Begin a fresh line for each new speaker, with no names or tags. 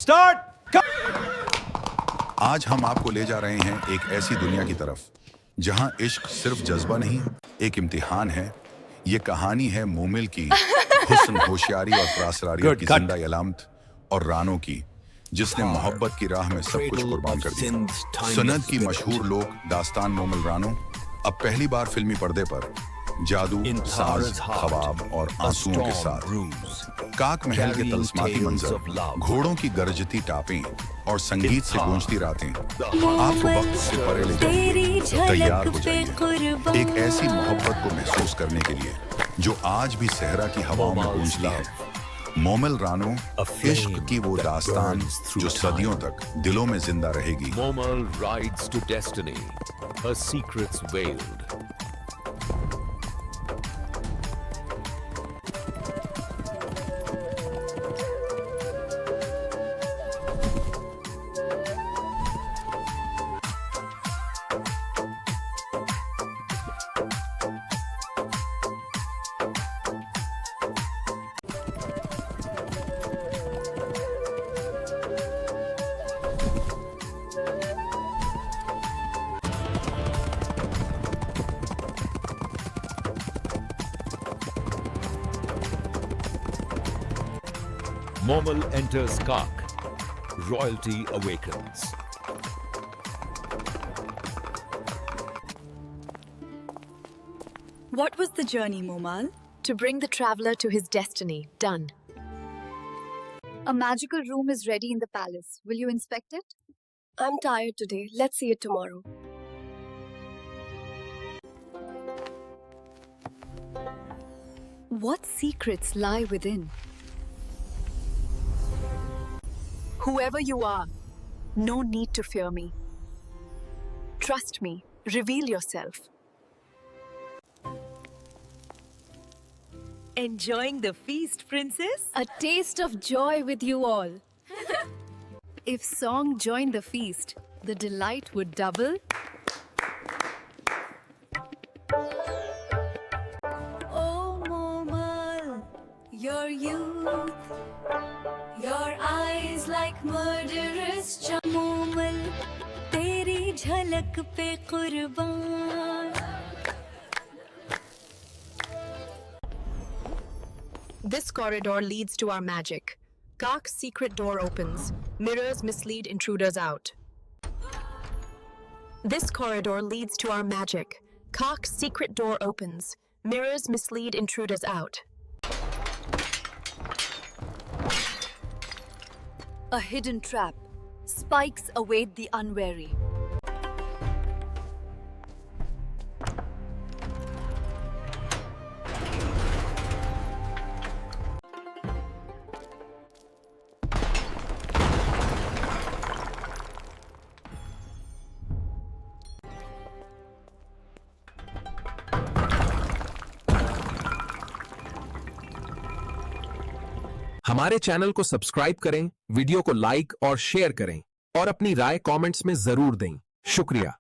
Start.
आज हम आपको ले जा रहे हैं एक ऐसी दुनिया की तरफ जहां इश्क सिर्फ जज्बा नहीं, एक इम्तिहान है। ये कहानी है मोमिल की, हुस्न, होशियारी और प्रासरारियत की जिंदा अलामत, और रानो की, जिसने मोहब्बत की राह में सब कुछ कुर्बान कर दिया। सिंध की मशहूर लोक दास्तान मोमल रानो अब पहली बार फिल्मी पर्दे पर जादू, साज, ख्वाब और आंसुओं के साथ। काक महल के तलस्माती मंजर, घोड़ों की गरजती टापें और संगीत से गूंजती रातें आपको वक्त से परे ले जाएंगे। तैयार हो जाइए एक ऐसी मोहब्बत को महसूस करने के लिए जो आज भी सहरा की हवाओं में गूंजती है। मोमल रानो, इश्क की वो दास्तान जो सदियों तक दिलों में जिंदा रहेगी।
Momal rides to destiny, her secrets veiled. Momal enters Kak. Royalty awakens.
What was the journey, Momal?
To bring the traveler to his destiny. Done.
A magical room is ready in the palace. Will you inspect it?
I'm tired today. Let's see it tomorrow.
What secrets lie within?
Whoever you are, no need to fear me. Trust me. Reveal yourself.
Enjoying the feast, princess?
A taste of joy with you all. If song joined the feast, the delight would double. Oh, Momal, your youth, your eyes like murderous Momal, teri jhalak pe qurban.
This corridor leads to our magic. Kak's secret door opens. Mirrors mislead intruders out. This corridor leads to our magic. Kak's secret door opens. Mirrors mislead intruders out.
A hidden trap. Spikes await the unwary.
हमारे channel को subscribe करें, video को like और share करें और अपनी राय comments में जरूर दें। शुक्रिया।